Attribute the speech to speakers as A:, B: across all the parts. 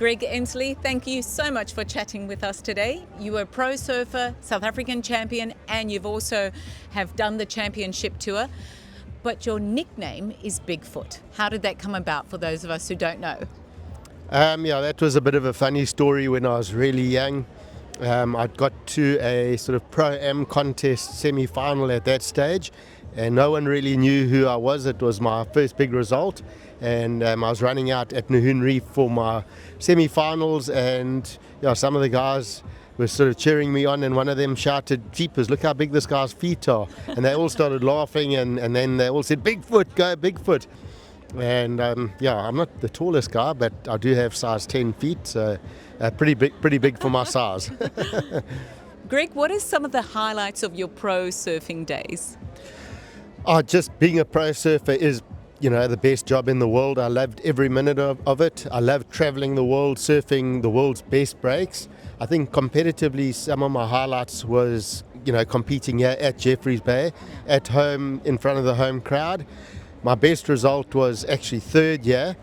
A: Greg Emslie, thank you so much for chatting with us today. You are a pro surfer, South African champion, and you've also have done the championship tour. But your nickname is Bigfoot. How did that come about for those of us who don't know?
B: That was a bit of a funny story when I was really young. I got to a sort of Pro-Am contest semi-final at that stage, and no one really knew who I was. It was my first big result, and I was running out at Nahoon Reef for my semi-finals, and some of the guys were sort of cheering me on, and one of them shouted, "Jeepers, look how big this guy's feet are." And they all started laughing, and then they all said, "Bigfoot, go Bigfoot." And I'm not the tallest guy, but I do have size 10 feet, so pretty big for my size.
A: Greg, what are some of the highlights of your pro surfing days?
B: Just being a pro surfer is, the best job in the world. I loved every minute of it. I loved traveling the world, surfing the world's best breaks. I think competitively, some of my highlights was, competing here at Jeffreys Bay, at home, in front of the home crowd. My best result was actually third year.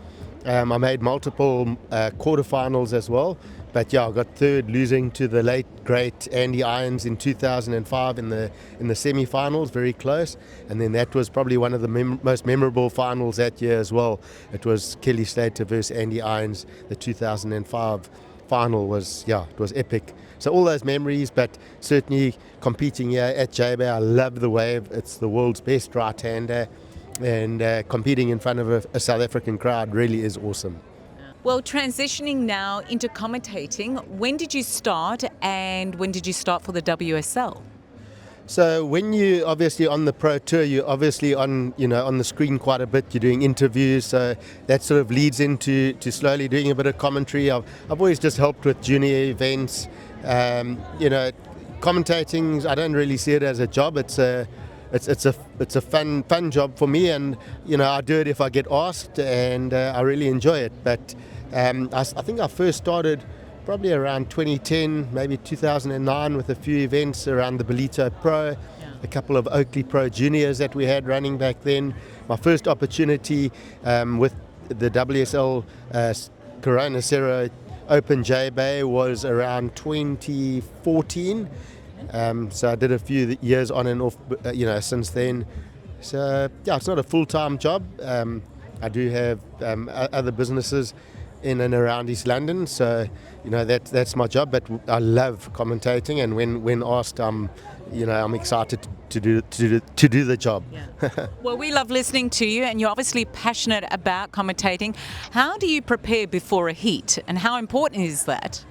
B: I made multiple quarterfinals as well, but I got third, losing to the late great Andy Irons in 2005 in the semi-finals, very close. And then that was probably one of the most memorable finals that year as well. It was Kelly Slater versus Andy Irons. The 2005 final was it was epic. So all those memories, but certainly competing here at J-Bay, I love the wave. It's the world's best right-hander. And competing in front of a South African crowd really is awesome.
A: Well, transitioning now into commentating, when did you start and when did you start for the WSL?
B: So when you obviously on the pro tour, you're obviously on the screen quite a bit. You're doing interviews, so that sort of leads into slowly doing a bit of commentary. I've always just helped with junior events. Commentating, I don't really see it as a job. It's a fun job for me, and I do it if I get asked, and I really enjoy it. But I think I first started probably around 2010, maybe 2009, with a few events around the Belito Pro, a couple of Oakley Pro Juniors that we had running back then. My first opportunity with the WSL Corona Cerro Open J-Bay was around 2014. So I did a few years on and off, since then. So it's not a full-time job. I do have other businesses in and around East London, so that's my job. But I love commentating, and when asked, I'm excited to do the job.
A: Yeah. Well, we love listening to you, and you're obviously passionate about commentating. How do you prepare before a heat, and how important is that?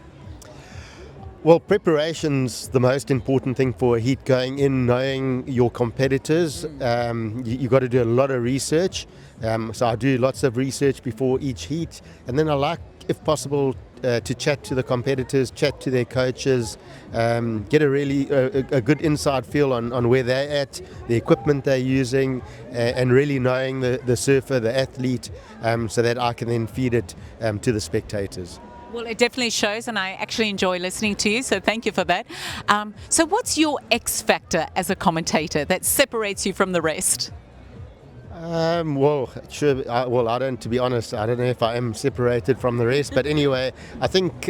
B: Well, preparation's the most important thing for a heat. Going in, knowing your competitors, you've got to do a lot of research. So I do lots of research before each heat, and then I like, if possible, to chat to the competitors, chat to their coaches, get a really a good inside feel on where they're at, the equipment they're using, and really knowing the surfer, the athlete, so that I can then feed it to the spectators.
A: Well, it definitely shows, and I actually enjoy listening to you, so thank you for that. So what's your X factor as a commentator that separates you from the rest?
B: I don't, to be honest, I don't know if I am separated from the rest, but anyway, I think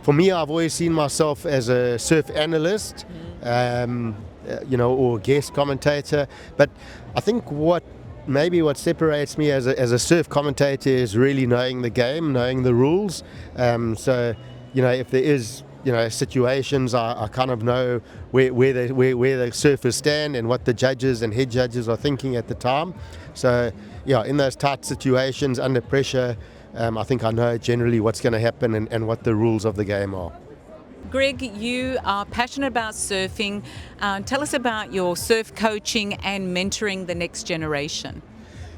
B: for me, I've always seen myself as a surf analyst, or guest commentator, but I think what separates me as a surf commentator is really knowing the game, knowing the rules. So if there is situations, I kind of know where the surfers stand and what the judges and head judges are thinking at the time. So in those tight situations under pressure, I think I know generally what's going to happen and what the rules of the game are.
A: Greg, you are passionate about surfing. Tell us about your surf coaching and mentoring the next generation.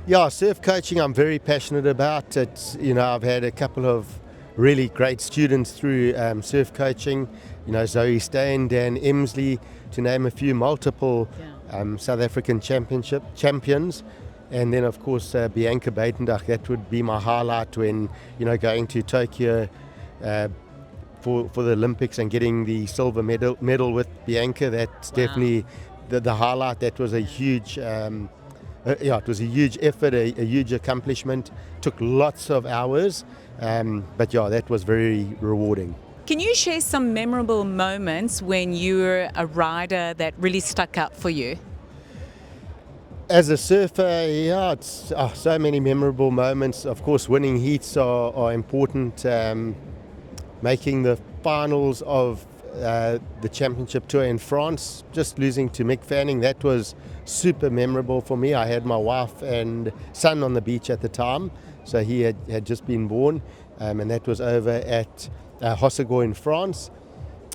B: Yeah, surf coaching I'm very passionate about. It's, I've had a couple of really great students through surf coaching. Zoe Stain, Dan Emslie, to name a few, multiple South African champions. And then, of course, Bianca Buitendijk. That would be my highlight when, going to Tokyo for the Olympics and getting the silver medal with Bianca. That's definitely the highlight. That was a huge yeah, it was a huge effort, a huge accomplishment. Took lots of hours, but yeah, that was very rewarding.
A: Can you share some memorable moments when you were a rider that really stuck out for you?
B: As a surfer, yeah, it's so many memorable moments. Of course, winning heats are important. Making the finals of the championship tour in France, just losing to Mick Fanning, that was super memorable for me. I had my wife and son on the beach at the time, so he had just been born, and that was over at Hossegor in France.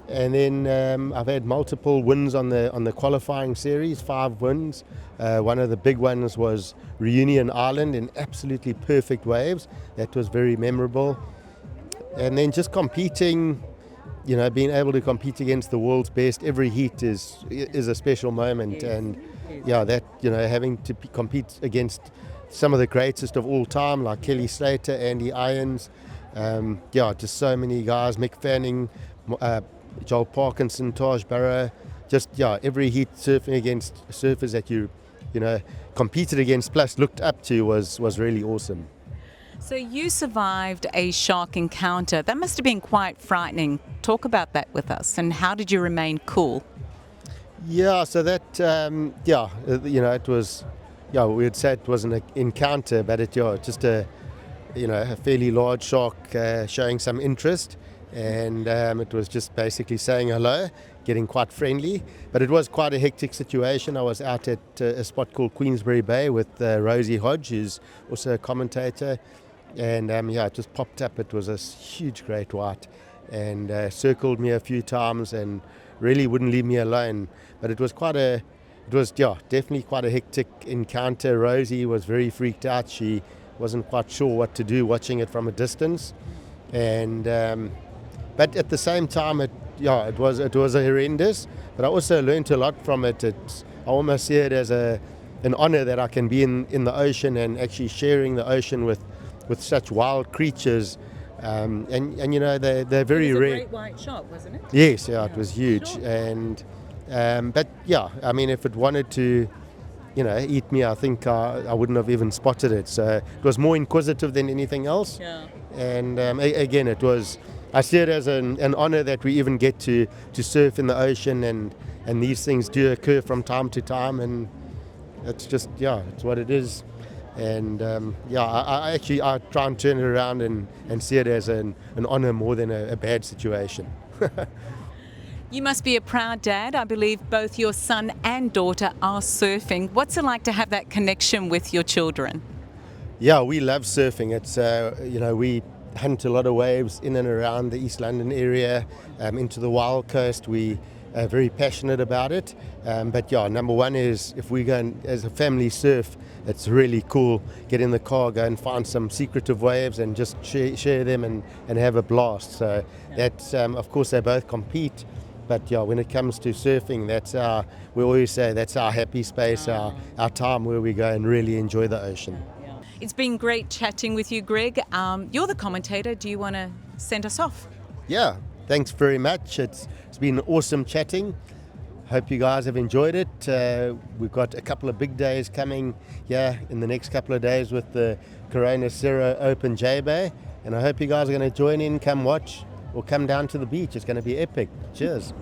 B: And then I've had multiple wins on the qualifying series, 5 wins. One of the big ones was Reunion Island in absolutely perfect waves. That was very memorable. And then just competing, being able to compete against the world's best every heat is a special moment.
A: Yes.
B: And yeah, that having to compete against some of the greatest of all time, like Kelly Slater, Andy Irons, just so many guys, Mick Fanning, Joel Parkinson, Taj Barrow, every heat surfing against surfers that you competed against plus looked up to was really awesome.
A: So you survived a shark encounter. That must have been quite frightening. Talk about that with us, and how did you remain cool?
B: Yeah, so that it was, we'd say it was an encounter, but just a fairly large shark showing some interest. And it was just basically saying hello, getting quite friendly. But it was quite a hectic situation. I was out at a spot called Queensbury Bay with Rosie Hodge, who's also a commentator. And it just popped up. It was a huge great white and circled me a few times and really wouldn't leave me alone. But it was definitely quite a hectic encounter. Rosie was very freaked out. She wasn't quite sure what to do watching it from a distance. And but at the same time, it was horrendous. But I also learned a lot from it. I almost see it as an honor that I can be in the ocean and actually sharing the ocean with such wild creatures. And they're very rare.
A: It was a great white shark, wasn't it?
B: Yes, yeah, it was huge.
A: Sure.
B: And but yeah, I mean, if it wanted to eat me, I think I wouldn't have even spotted it. So it was more inquisitive than anything else.
A: Yeah.
B: And again, I see it as an honor that we even get to surf in the ocean, and these things do occur from time to time, and it's just, it's what it is. And I try and turn it around and see it as an honor more than a bad situation.
A: You must be a proud dad. I believe both your son and daughter are surfing. What's it like to have that connection with your children?
B: Yeah, we love surfing. It's we hunt a lot of waves in and around the East London area, into the Wild Coast. We are very passionate about it. But number one is if we go and, as a family, surf, it's really cool. Get in the car, go and find some secretive waves and just share them and have a blast. So that's, of course, they both compete. But when it comes to surfing, we always say that's our happy space, our time where we go and really enjoy the ocean.
A: It's been great chatting with you, Greg. You're the commentator. Do you want to send us off?
B: Yeah, thanks very much. It's been awesome chatting. Hope you guys have enjoyed it. We've got a couple of big days coming here in the next couple of days with the Corona Cerro Open J-Bay. And I hope you guys are going to join in, come watch, or come down to the beach. It's going to be epic. Cheers.